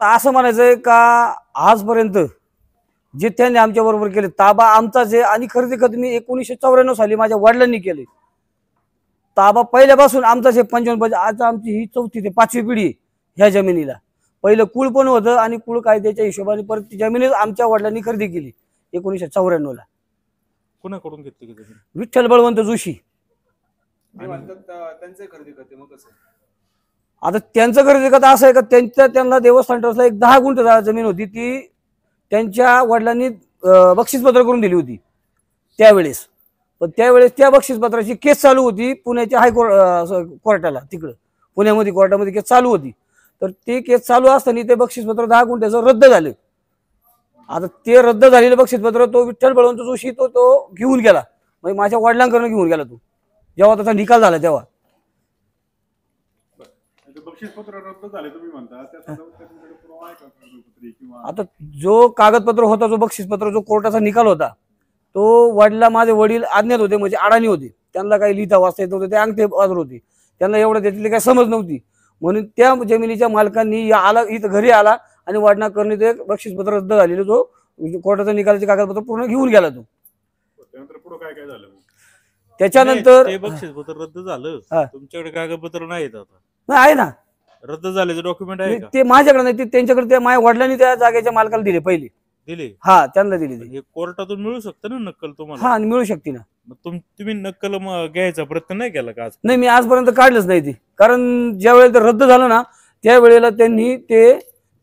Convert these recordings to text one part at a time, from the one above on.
असं म्हणायचंय का आजपर्यंत जे त्यांनी आमच्या बरोबर केले ताबा आमचाच आहे आणि खरेदी खत मी 1994 साली माझ्या वडिलांनी केले ताबा पहिल्यापासून आमचाच आहे 55 आज आमची ही 4थी ते 5वी पिढी ह्या जमिनीला पहिलं कुळ पण होतं आणि कुळ कायद्याच्या हिशोबाने परत ती जमीन आमच्या वडिलांनी खरेदी केली 1994 ला कोणाकडून घेतली विठ्ठल बळवंत जोशी त्यांचे खरेदी करते मग कसं आता त्यांचं खरेदी करता असं आहे का त्यांना देवस्थान ट्रस्टला एक 10 गुंठ जमीन होती ती त्यांच्या वडिलांनी बक्षीसपत्र करून दिली होती त्यावेळेस पण त्यावेळेस त्या बक्षीसपत्राची केस चालू होती पुण्याच्या कोर्टाला तिकडं पुण्यामध्ये कोर्टामध्ये केस चालू होती तर ते केस चालू असताना ते बक्षीसपत्र 10 गुंठ्याचं रद्द झालं आता ते रद्द झालेलं बक्षीसपत्र तो विठ्ठल बळवंत जोशी तो घेऊन गेला म्हणजे माझ्या वडिलांकडून घेऊन गेला तो जेव्हा त्याचा निकाल झाला तेव्हा बक्षीसपत्र रद्द झाले तुम्ही म्हणता आता जो कागदपत्र होता जो बक्षीसपत्र जो कोर्टाचा निकाल होता तो माझे वडील अज्ञात होते म्हणजे अडाणी होते त्यांना काही लिहिता वाचता येत नव्हते ते अंगठे बाजूर होते त्यांना एवढं त्यातली काही समज नव्हती म्हणून त्या जमिनीच्या मालकांनी इथं घरी आला आणि वाढणा करणे ते बक्षीसपत्र रद्द झालेलं जो कोर्टाचा निकालाचे कागदपत्र पूर्ण घेऊन गेला तो त्यानंतर पुढे काय काय झालं त्याच्यानंतर ते बक्षीसपत्र रद्द झालं तुमच्याकडे कागदपत्र नाहीत आता नाही आहे ना रद्द झाल्याचं डॉक्युमेंट आहे का ते माझ्याकडे नाही ते त्यांच्याकडे त्या माझ्या वडिलांनी त्या जागेच्या मालकाला दिले पहिले दिले हा त्यांना दिले हे कोर्टातून मिळू शकतं ना नक्कल तुम्हाला हा मिळू शकते ना तुम्ही नक्कल घ्यायचा प्रयत्न नाही केला का नाही मी आजपर्यंत काढलंच नाही ते कारण ज्या वेळेला ते रद्द झालं ना त्यावेळेला त्यांनी ते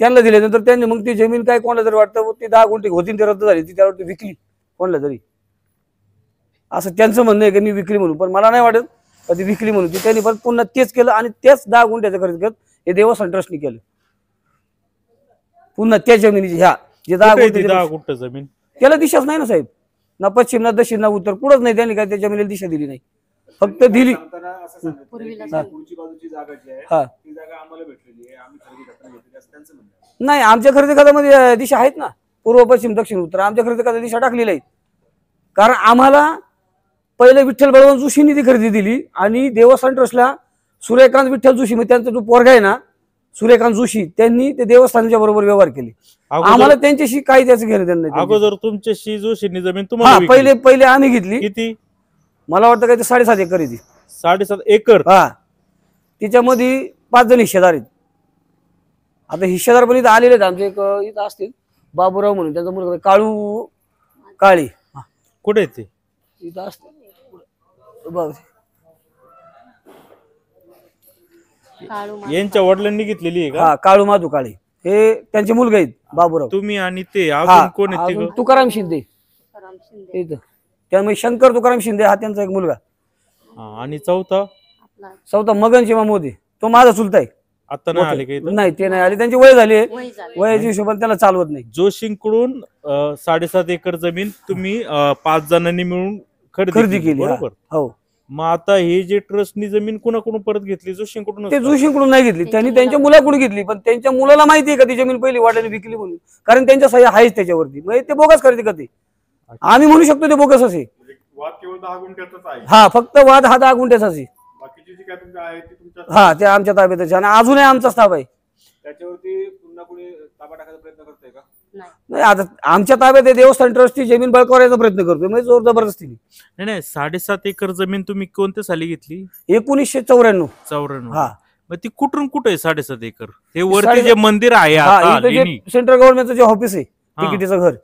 त्यांना दिले नंतर त्यांनी मग ती जमीन काय कोणाला तरी वाटतं ती 10 गुंठे होती ते रद्द झाली ती त्यावरती विकली कोणाला तरी असं त्यांचं म्हणणं आहे की मी विकली म्हणून पण मला नाही वाटत ती विकली म्हणून ती त्यांनी पण पुन्हा तेच केलं आणि तेच 10 गुंठ्याचं खरेदी करत हे देवस्थान ट्रस्टनी केलं पुन्हा त्या जमिनीची ह्या जे 10 गुंठ जमीन त्याला दिशाच नाही ना साहेब ना पश्चिम ना दक्षिण ना उत्तर कुठंच नाही त्यांनी काय त्या जमिनीला दिशा दिली नाही फक्त दिली पुढची बाजूची जागा जी आहे ती जागा आम्हाला भेटलेली आहे आम्ही खरेदी करताना घेतली असं त्यांचं म्हणणं नाही आमच्या खरेदी खात्यामध्ये दिशा आहेत ना पूर्व पश्चिम दक्षिण उत्तर आमच्या खरेदी खात्यात दिशा टाकलेली आहे कारण आम्हाला पहिले विठ्ठल बळवंत जोशींनी ती खरेदी दिली आणि देवस्थान ट्रस्टला सूर्यकांत विठ्ठल जोशी म्हणजे त्यांचा जो पोरगा आहे ना सूर्यकांत जोशी त्यांनी ते देवस्थानाच्या बरोबर व्यवहार केले आम्हाला त्यांच्याशी काही त्याचं घेणं त्यांना अगोदर तुमच्याशी जोशींनी जमीन तुम्हाला पहिले आम्ही घेतली किती मला वाटतं काय ते 7.5 एकर आहे ती 7.5 एकर हा तिच्यामध्ये 5 जण हिस्सेदार आहेत आता हिस्सेदार पण इथं आलेले आहेत आमचे एक इथं असतील बाबूराव म्हणून त्यांचा मुलगा काळू काळे कुठे आहेत ते इथं असतील यांच्या वडिलांनी घेतलेली आहे का काळू माधू काळे हे त्यांचे मुलगा आहेत बाबूराव तुम्ही आणि ते अजून कोण आहेत तुकाराम शिंदे त्यामुळे शंकर तुकाराम शिंदे हा त्यांचा एक मुलगा आणि चौथा मगनशिवा मोदी तो माझा चुलता आहे आता नाही आले काही नाही ते नाही आले त्यांची वय झाली वयाच्या हिशोबाने त्याला चालवत नाही जोशींकडून 7.5 एकर जमीन तुम्ही 5 जणांनी मिळून खरेदी केली बरोबर हो मग आता हे जे ट्रस्टनी जमीन कुणाकडून परत घेतली जोशींकडून ते जोशींकडून नाही घेतली त्यांनी त्यांच्या मुलाकडून घेतली पण त्यांच्या मुलाला माहिती आहे का ती जमीन पहिली वाढल्याने विकली म्हणून कारण त्यांच्या सह्या आहेच त्याच्यावरती म्हणजे ते बोगस खरेदी करते आम्ही म्हणू शकतो ते बोगस असे वाद केवळ 10 गुंठ्याचाच आहे हा फक्त वाद हा 10 गुंठ्याचाच आहे बाकीची जी काय तुमच्या आहे ती तुमच्या हा ते आमच्या ताब्यात आहे आणि अजूनही आमचाच ताबा आहे त्याच्यावरती पुन्हा कोणी ताबा टाकायचा प्रयत्न करतोय का नाही आता आमच्या ताब्यात आहे देवस्थान ट्रस्टची जमीन बळकावण्याचा प्रयत्न करतोय म्हणजे जोर जबरदस्तीने नाही 7.5 एकर जमीन तुम्ही कोणत्या साली घेतली 1994 हा मग ती कुठून कुठे आहे 7.5 एकर हे वरती जे मंदिर आहे सेंट्रल गव्हर्नमेंटचं जे ऑफिस आहे तिकिटीचं घर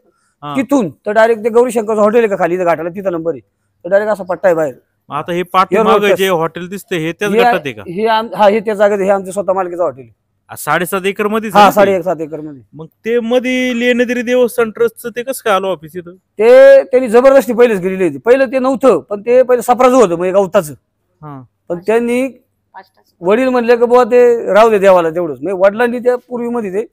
तिथून तर डायरेक्ट ते गौरी शंकरचं हॉटेल आहे का खाली घाटाला तिथं नंबर आहे तर डायरेक्ट असा पट्टा आहे बाहेर आता हे पाठीमागे जे हॉटेल दिसते हे त्याच गटात आहे का हे त्या जागेत हे आमचं स्वतः मालकीचं हॉटेल 7.5 एकर मध्ये 7.5 एकर मध्ये मग ते मध्ये लेणेदरी देवस्थान ट्रस्टचं ते कसं काय आलो ऑफिस इथं ते त्यांनी जबरदस्ती पहिलेच गेलेली होती पहिलं ते नव्हतं पण ते पहिले सप्राजू होतं म्हणजे गवताचं पण त्यांनी वडील म्हणले की बुवा ते राहू दे देवाला तेवढंच म्हणजे वडिलांनी त्या पूर्वीमध्ये ते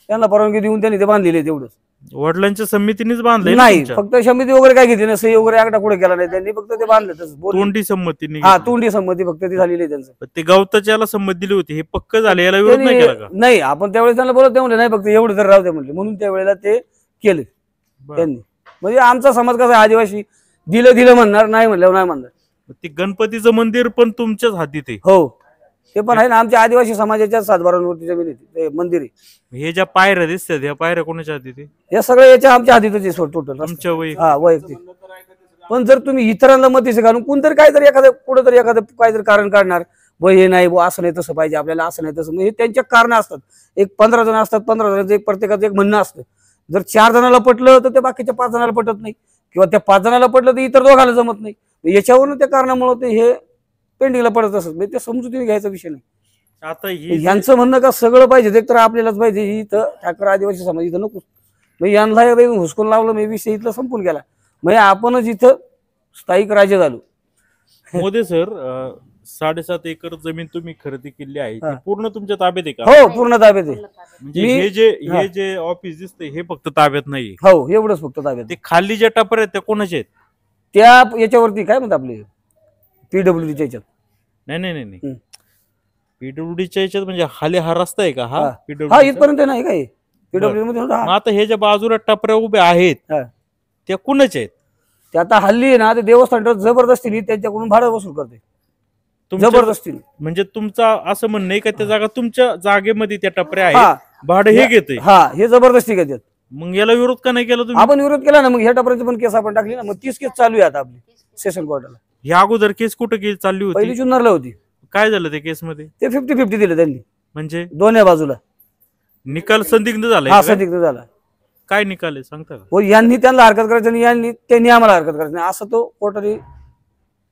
त्यांना परवानगी देऊन त्यांनी ते बांधलेले तेवढंच वडिलांच्या समितीनेच बांधले नाही फक्त समिती वगैरे काय घेतली नाही सही वगैरे आकडा कुठे केला नाही त्यांनी फक्त ते बांधलं तोंडी संमतीने हा तोंडी संमती फक्त ती झालेली आहे त्यांचं ते गवताच्याला संमती दिली होती हे पक्क झाले याला विरोध नाही केला का नाही आपण त्यावेळेस त्यांना बोलत म्हणले नाही फक्त एवढं तर राहू दे म्हणले म्हणून त्यावेळेला ते केले त्यांनी म्हणजे आमचा समाज कसा आदिवासी दिलं म्हणणार नाही म्हणल्यावर नाही म्हणणार ते गणपतीचं मंदिर पण तुमच्याच हातीत आहे हो ते पण आहे ना, आमच्या आदिवासी समाजाच्या सातबारांवरती जमीन आहे, ते मंदिर आहे. हे ज्या पायऱ्या दिसतात ह्या पायऱ्या कोणाच्या हाती ते हे सगळं याच्या आमच्या हातीतच आहे टोटल. तुमच्या वय हा, वैयक्तिक. पण जर तुम्ही इतरांना मतीचे घालून कोणतरी काहीतरी एखादं कुठंतरी एखादं काहीतरी कारण काढणार, हे नाही असं नाही तसं पाहिजे आपल्याला, असं नाही तसं, हे त्यांच्या कारण असतात. एक 15 जण असतात, 15 जणांचं एक प्रत्येकाचं एक म्हणणं असतं. जर 4 जणाला पटलं तर त्या बाकीच्या 5 जणाला पटत नाही, किंवा त्या 5 जणाला पटलं तर इतर दोघाला जमत नाही. याच्यावरून त्या कारणामुळे ते हे पेंडिंगला पडत असत. ते समजुतीने घ्यायचा विषय नाही. आता ही यांचं म्हणणं का सगळं पाहिजे एक तर आपल्यालाच पाहिजे, ही इथं ठाकर आदिवासी समाज इथं नको. मग यांना हुसकून लावलं, मी विषय इथला संपून गेला. म्हणजे आपणच इथं स्थायिक राज्य झालो. मोदी सर 7.5 एकर जमीन तुम्ही खरेदी केली आहे ती पूर्ण तुमच्या ताब्यात आहे का? हो, पूर्ण ताब्यात आहे. म्हणजे हे जे ऑफिस दिसतंय हे फक्त ताब्यात नाही? हो, एवढंच फक्त ताब्यात. ते खाली ज्या टपर आहेत त्या कोणाचे आहेत? त्या याच्यावरती काय म्हणतात आपले PWDच्या याच्यात. नाही पीडब्ल्यूडीच्या याच्यात म्हणजे खाली हा रस्ता आहे का? हा हा, इथपर्यंत नाही काय PWD मध्ये. मग आता हे ज्या बाजूला टपऱ्या उभ्या आहेत त्या कुणाच्या आहेत? ते आता हल्ली ना ते देवस्थान ट्रस्ट जबरदस्तीने त्यांच्याकडून भाडं वसूल करते, जबरदस्तीने. म्हणजे तुमचा असं म्हणणं आहे का त्या जागा तुमच्या जागेमध्ये त्या टपऱ्या आहेत, भाडं हे घेते? हा, हे जबरदस्ती घेतात. मग याला विरोध का नाही केला तुम्ही? आपण विरोध केला ना, मग ह्या टपऱ्याची पण केस आपण टाकली ना. मग 30 केस चालू आहे आता आपली सेशन कोर्टाला. ह्या अगोदर केस कुठे चालली पहिली होती? जुन्नरला होती. काय झालं त्या केस मध्ये? ते 50-50 दिले त्यांनी, म्हणजे दोन्ही बाजूला. निकाल संदिग्ध झाला? हा, संदिग्ध झाला. काय निकाल आहे सांगता का? हो, यांनी त्यांना हरकत करायचं आणि त्यांनी आम्हाला हरकत करायचं नाही, असं तो कोर्टाने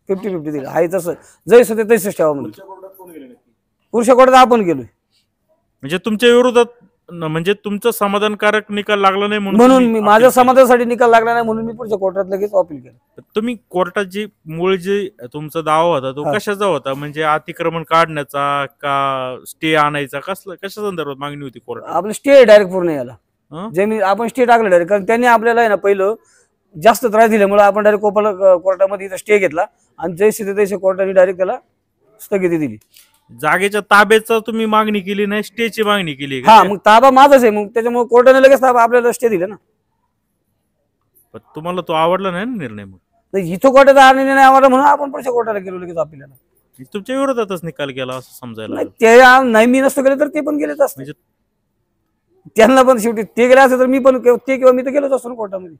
50-50 दिलं. आहे तसं जैसं ते तसंच ठेवा म्हणून. पुरुष कोर्टात आपण गेलोय. म्हणजे तुमच्या विरोधात म्हणजे तुमचा समाधानकारक निकाल लागला नाही म्हणून मी माझ्या समाधानासाठी निकाल लागला नाही म्हणून मी पुढच्या कोर्टात लगेच अपील केलं. तुम्ही कोर्टात जी मूळ जे तुमचा दावा होता तो कशाचा होता? म्हणजे अतिक्रमण काढण्याचा का स्टे आणायचा, कशा संदर्भात मागणी होती कोर्टात? आपलं स्टे डायरेक्ट पूर्ण याला जमीन आपण स्टे टाकलं डायरेक्ट, कारण त्यांनी आपल्याला आहे ना पहिलं जास्त त्रास दिल्यामुळे आपण डायरेक्ट कोर्टामध्ये इथं स्टे घेतला आणि जैसे तैसे कोर्टाने डायरेक्ट त्याला स्थगिती दिली. जागेच्या ताब्याचा तुम्ही मागणी केली नाही, स्टेची मागणी केली? हा, मग ताबा माझाच आहे, मग त्याच्यामुळे कोर्टाने लगेच ताबा आपल्याला स्टे दिला ना. पण तुम्हाला तो आवडला नाही ना निर्णय? मग इथं कोर्टाचा हा निर्णय नाही आवडला म्हणून आपण पुढच्या कोर्टाला गेलो लगेच आपल्याला. तुमच्या विरोधातच निकाल केला असं समजायला? नाही, ते नाही मी नसतो गेले तर ते पण गेलेच असते. म्हणजे त्यांना पण शेवटी ते गेले असते तर मी पण ते किंवा मी तर गेलोच असतो ना कोर्टामध्ये.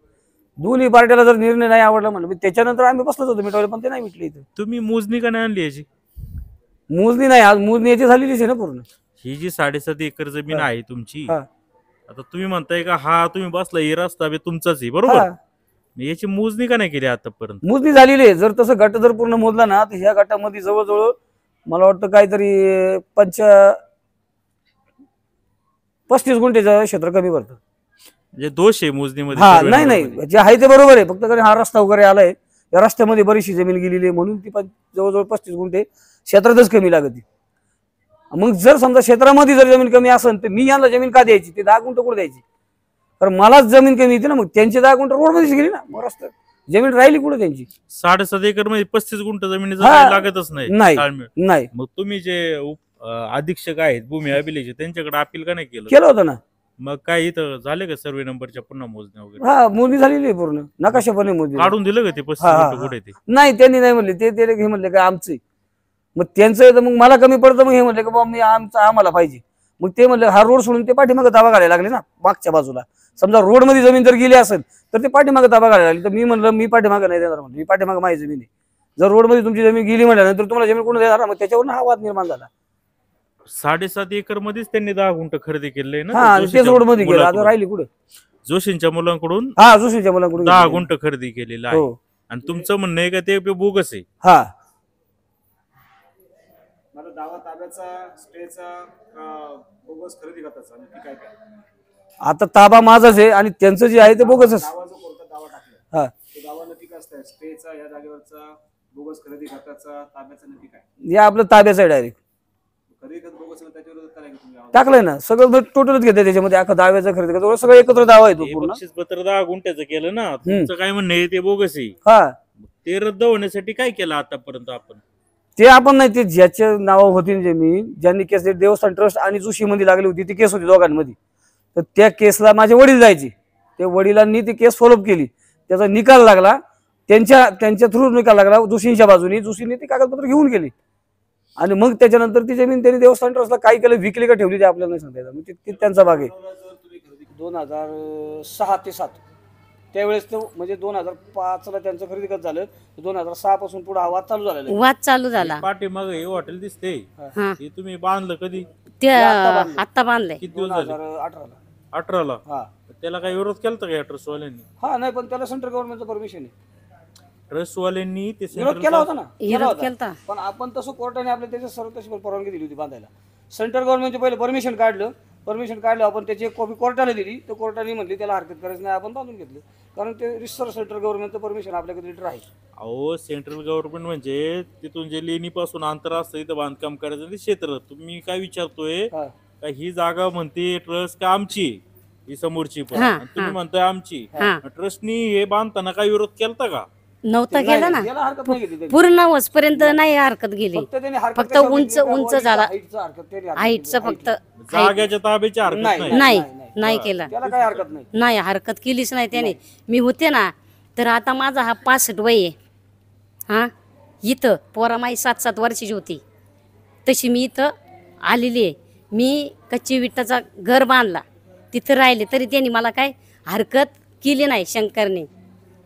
दोन्ही पार्ट्याला जर निर्णय नाही आवडला म्हणलं त्याच्यानंतर आम्ही बसलोच होतो मिटवले, पण ते नाही मिटले. इथं तुम्ही मोजणी का नाही आणली याची? मोजणी नाही, आज मोजणी याची झालेलीच आहे ना पूर्ण. ही जी 7.5 एकर जमीन आहे तुमची, हा. आता तुम्ही म्हणताय का हा तुम्ही बसला हे रस्ता तुमचाच आहे बरोबर? हा. याची मोजणी का नाही केली आतापर्यंत? मोजणी झालेली आहे. जर तसं गट जर पूर्ण मोजला ना तर ह्या गटामध्ये जवळजवळ मला वाटतं काहीतरी 35 गुंठेचं क्षेत्र कमी भरतं. म्हणजे दोष आहे मोजणीमध्ये? हा, नाही जे आहे ते बरोबर आहे, फक्त हा रस्ता वगैरे आलाय, या रस्त्यामध्ये बरीचशी जमीन गेलेली आहे म्हणून ती जवळजवळ 35 गुंठे क्षेत्रातच कमी लागते. मग जर समजा क्षेत्रामध्ये जर जमीन कमी असेल तर मी यांना जमीन का द्यायची? ते 10 गुंठ कुठे द्यायची? कारण मलाच जमीन कमी येते ना, मग त्यांची 10 गुंठ रोडमध्येच गेली ना, मग रस्ता जमीन राहिली कुठे त्यांची? 7.5 एकर मध्ये 35 गुंठ जमीन लागतच नाही. नाही. मग तुम्ही जे अधीक्षक आहेत भूमी अभिलेखचे त्यांच्याकडे अपील का नाही केलं होतं ना? मग काय इथं झाले का सर्वे नंबरच्या पुन्हा मोजण्या वगैरे? हा, मोजणी झालेली आहे पूर्ण नकाशापणे मोजणी. काढून दिलं का ते 35 गुंठ कुठे? ते नाही, त्यांनी नाही म्हणले, ते हे म्हणले का आमचे. मग त्यांचं येतं मग मला कमी पडतं, मग हे म्हणले की बाबा मी आम्हाला पाहिजे. मग ते म्हणले हा रोड सोडून ते पाठीमागे ताबा घालायला लागले ना मागच्या बाजूला. समजा रोड मध्ये जमीन जर गेली असेल तर ते पाठीमागे ताबा घालायला लागली. तर मी म्हणलं मी पाठीमागे नाही देणार, म्हणलं मी पाठीमागे माझी जमीन आहे. जर रोड मध्ये तुमची जमीन गेली म्हटल्यानंतर तुम्हाला जमीन कोण देणार? मग त्याच्यावरून हा वाद निर्माण झाला. 7.5 एकर मध्येच त्यांनी 10 गुंठ खरेदी केले ना? हा, तेच रोड मध्ये गेलं, आता राहिली कुठे? जोशींच्या मुलांकडून. हा, जोशींच्या मुलांकडून 10 गुंठ खरेदी केलेला आहे. हो. आणि तुमचं म्हणणं आहे का ते बोगस आहे? हा. मला दावा ताब्याचा स्टेचा बोगस खरेदी करताचा नक्की काय काय? आता ताबा माझाच आहे आणि त्यांचं जे आहे ते बोगसच. दावा जो कोर्टात दावा टाकला हा, तो दावा नक्की काय असतं? स्टेचा या जागेवरचा बोगस खरेदी करताचा ताब्याचा नक्की काय? हे आपलं ताब्याचं आहे डायरेक्ट. खरेदी करत बोगस त्याच्यावर काय तुम्ही टाकलंय ना, सगळं टोटलच घेतलंय त्याच्यामध्ये. अख्खा दाव्याचा खरेदी करतो सगळं एकत्र दावा आहे तो पूर्ण. बक्षीसपत्र 10 गुंठ्याचं केलं ना, तुमचं काय म्हणणं आहे ते बोगस आहे? हा, ते रद्द होण्यासाठी काय केलं आतापर्यंत आपण? ते आपण नाही, ते ज्याच्या नावा होती जमीन, ज्यांनी केस देवस्थान ट्रस्ट आणि जोशी मध्ये लागली होती ती केस होती दोघांमध्ये. तर त्या केसला माझे वडील जायचे, ते वडिलांनी ती केस फॉलोअप केली, त्याचा निकाल लागला, त्यांच्या थ्रू निकाल लागला जोशींच्या बाजूने. जोशींनी ती कागदपत्र घेऊन गेली आणि मग त्याच्यानंतर ती जमीन त्यांनी देवस्थान ट्रस्टला काय केलं, विकली का ठेवली ते आपल्याला नाही सांगता येतं. म्हणजे ते त्यांचा भाग आहे. 2006 ते 7 त्यावेळेस तो म्हणजे 2005ला त्यांचं खरेदी खत झालं. 2006 पासून पुढे वाद चालू झालेला आहे. वाद चालू झाला. पाठीमाग हे हॉटेल दिसते हा हे तुम्ही बांधलं कधी? ते आता बांधलंय. आता बांधलंय. किती दिवस झाले? 2018ला. 18ला. हा त्याला काही विरोध केलता का या ट्रस्टवाल्यांनी? हा नाही, पण त्याला सेंट्रल गव्हर्नमेंटचं परमिशन आहे. ट्रस्टवाल्यांनी ते विरोध केला होता ना, केला विरोध होता. केलता. पण आपण तसं कोर्टाने आपल्या त्याच्या सर्व तशी परवानगी दिली होती बांधायला. सेंट्रल गव्हर्नमेंटचे पहिले परमिशन काढलं आपण, त्याची एक कॉपी कोर्टाला दिली. तर कोर्टाने म्हणली त्याला हरकत करायची नाही, आपण बांधून घेतलं. कारण ते रिसर सेंट्रल गव्हर्नमेंटचं परमिशन आपल्याकडे लेटर आहे. अहो सेंट्रल गव्हर्नमेंट म्हणजे तिथून जे लेणीपासून अंतर असतं इथं बांधकाम करायचं ते क्षेत्र. तुम्ही काय विचारतोय हा. का ही जागा म्हणते ट्रस्ट का आमची ही समोरची पण हा, आणि तुम्ही हा. म्हणताय आमची. हा. ट्रस्टनी हे बांधताना काय विरोध केलता का? नव्हता नाही, केला ना. याला हरकत नाही घेतली त्यांनी. पूर्ण वसपर्यंत नाही हरकत गेली. फक्त त्यांनी हरकत फक्त कशावर उंच घेतली? त्या उंच वरील झाला. हाईटचं हरकत त्यांनी हरकत हाईटचं घेतली. फक्त जाग्याच्या ताब्याची हरकत नाही, नाही. नाही नाही. नाही केला. त्याला काय हरकत नाही. नाही हरकत केलीच नाही त्याने. मी होते ना तर आता माझा हा 65 वय आहे. हा इथं पोरा माई 7-7 वर्षाची होती तशी मी इथं आलेली आहे. मी कच्ची विट्टाचा घर बांधला तिथं राहिले तरी त्यांनी मला काय हरकत केली नाही.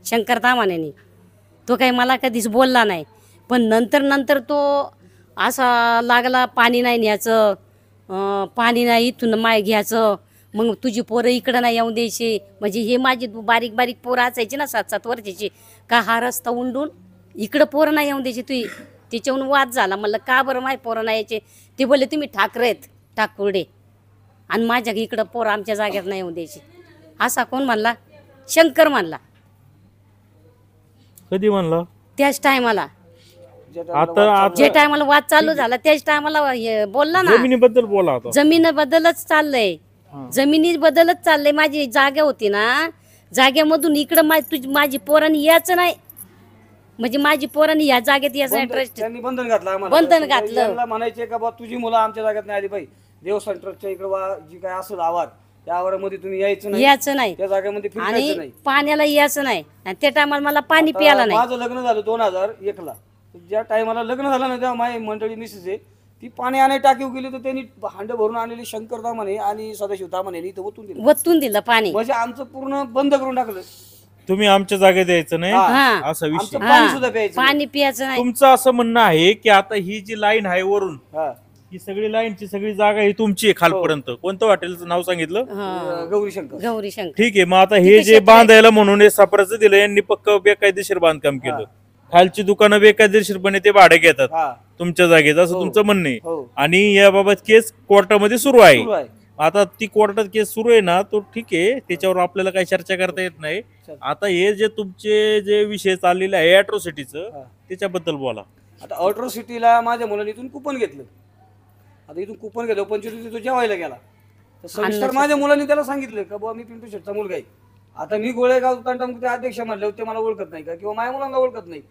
शंकर तामानेनी तो काही मला कधीच बोलला नाही. पण नंतर तो असा लागला पाणी नाही न्यायचं, पाणी नाही इथून माय घ्यायचं, मग तुझी पोरं इकडं नाही येऊन द्यायची. म्हणजे हे माझी बारीक पोरं असायची ना 7-7 वर्षाची, का हा रस्ता उंडून इकडं पोरं नाही येऊन द्यायची तुझी. त्याच्याहून वाद झाला. म्हणलं का बरं माय पोरं नाही यायचे? ते बोलले तुम्ही ठाकरे आहेत ठाकुर्डे आणि माझ्या इकडं पोरं आमच्या जाग्यात नाही येऊन द्यायची. असा कोण म्हणला? शंकर म्हणला कधी म्हणला? त्याच टायमाला. आता जे टायमाला वाद चालू झाला त्याच टायमाला बोलला ना. जमिनीबद्दल बोला आता. जमीन बदलच चाललंय. जमिनी बदलच चाललंय. माझी जागा होती ना, जागेमधून इकडं माझी पोरांनी यायचं नाही. म्हणजे माझी पोरांनी या जागेत यायचं नाही. ट्रस्ट त्यांनी बंधन घातलं आम्हाला. बंधन घातलं. त्यांना म्हणायचे का बा तुझी मुलं आमच्या जागेत नाही आली पाहिजे. देवस्थान ट्रस्टच्या इकडे जी काय असेल आवार त्या आवारामध्ये तुम्ही यायचं नाही. यायचं नाही त्या जागेमध्ये फिरायचं आणि नाही. पाण्याला यायचं नाही. आणि त्या टायमाला मला पाणी आता प्यायला नाही. माझं लग्न झालं 2001ला. ज्या टायमाला लग्न झालं ना तेव्हा माझी मंडळी मिसेस आहे ती पाणी आणायला टाकीव गेली तर त्यांनी हांड भरून आणलेली शंकर तामाने आणि सदाशिव तामाने इथं ओतून दिलं. वतून दिलं पाणी. म्हणजे आमचं पूर्ण बंद करून टाकलं. तुम्ही आमच्या जागेत यायचं नाही हा. असा विषय. आमचं पाणी सुद्धा प्यायचं नाही. पाणी प्यायचं नाही. तुमचं असं म्हणणं आहे की आता ही जी लाईन आहे वरून हा. ही सगळी लाईनची सगळी जागा ही तुमची आहे खालपर्यंत. कोणतं हॉटेलचं नाव सांगितलं? गौरी शंकर. गौरी शंकर. ठीक आहे. मग आता हे जे बांधायला म्हणून हे सापराचं दिलं यांनी पक्क बेकायदेशीर बांधकाम केलं. खालची दुकानं बेकायदेशीरपणे ते भाडे घेतात हा. तुमच्या जागेत असं तुमचं म्हणणं आहे. हो. आणि याबाबत केस कोर्टामध्ये सुरू आहे. सुरू आहे. आता ती कोर्टात केस सुरू आहे ना, तो ठीक आहे, त्याच्यावर आपल्याला काही चर्चा करता येत नाही. आता हे जे तुमचे जे विषय चाललेले आहे अॅट्रॉसिटीचं हा. त्याच्याबद्दल बोला. आता अॅट्रॉसिटीला माझ्या मुलाने इथून कुपन घेतलं. आता इथून कुपन घेतलं 25 तो जेवायला गेला. तर सविस्तर माझ्या मुलांनी त्याला सांगितलं का बाबा मी पिंटू शेटचा मुलगा आहे. आता मी गोळेगाव तंटामुक्ती अध्यक्ष म्हणले ते मला ओळखत नाही का किंवा माझ्या मुलांना ओळखत नाही.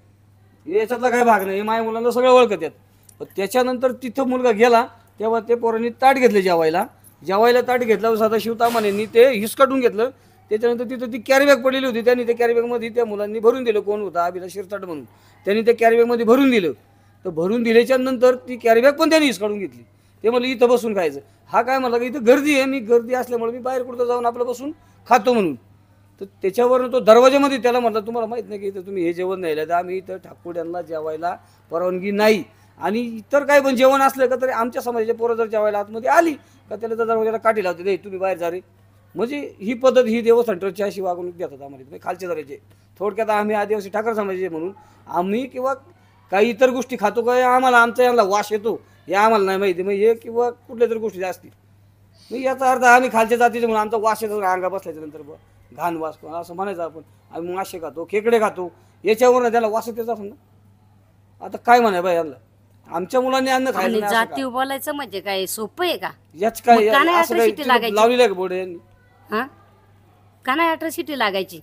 याच्यातला काही भाग नाही. माझ्या मुलांना सगळं ओळखत आहेत. पण त्याच्यानंतर तिथं मुलगा गेला तेव्हा ते पोरांनी ताट घेतले जेवायला ताट घेतलं. सदाशिव तामानेंनी ते हिसकाटून घेतलं. त्याच्यानंतर तिथं ती कॅरीबॅग पडलेली होती. त्यांनी त्या कॅरीबॅगमध्ये त्या मुलांनी भरून दिलं. कोण होता? अभिलाष शिरसाट म्हणून. त्यांनी त्या कॅरीबॅगमध्ये भरून दिलं. तर भरून दिल्याच्या नंतर ती कॅरीबॅग पण त्यांनी हिसकाडून घेतली. ते म्हणलं इथं बसून खायचं. हा काय म्हणला की इथं गर्दी आहे. मी गर्दी असल्यामुळे मी बाहेर कुठं जाऊन आपलं बसून खातो म्हणून. तर त्याच्यावरून तो दरवाजामध्ये त्याला म्हटलं तुम्हाला माहित नाही की इथं तुम्ही हे जेवण नाही तर आम्ही इथं ठाकुर्ड्यांना जेवायला परवानगी नाही. आणि इतर काय पण जेवण असलं का तरी आमच्या समाजाचे पोरं जर जेवायला आतमध्ये आली का त्याला तर दरवाजाला काठी लावते दे तुम्ही बाहेर जा रे. म्हणजे ही पद्धत ही देवस्थान ट्रस्टची अशी वागणूक देतात आम्हाला खालच्या दराचे. थोडक्यात आम्ही आदिवासी ठाकर समाजाचे म्हणून आम्ही किंवा काही इतर गोष्टी खातो काय आम्हाला आमचा यांना वास येतो हे आम्हाला नाही माहिती. मग हे किंवा कुठल्या तरी गोष्टी असतील मग याचा अर्थ आम्ही खालच्या जातीचे म्हणून आमचा वास येतो अंगा बसल्याच्यानंतर घाण वास असं म्हणायचं आपण. आम्ही मासे खातो खेकडे खातो याच्यावरून त्याला वास येतेच असं ना. आता काय म्हणाय बाई यांना आमच्या मुलांनी अन्न खायला नाही जाती बोलायचं म्हणजे काय सोपं आहे का? याच काय मग का नाही असं काही atrocity लागायची? लावलेलं आहे का बोर्ड यांनी? हा का नाही अॅट्रॉसिटी लागायची?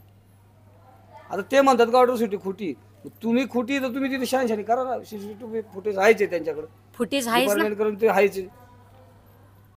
आता ते म्हणतात का अॅट्रॉसिटी खोटी. तुम्ही खोटी तर तुम्ही तिथे शहानिशाणी करा ना. सीसीटीव्ही फुटेज आहेच त्यांच्याकडे. फुटेज आहेच ना. डिपार्टमेंट करून ते आहेच.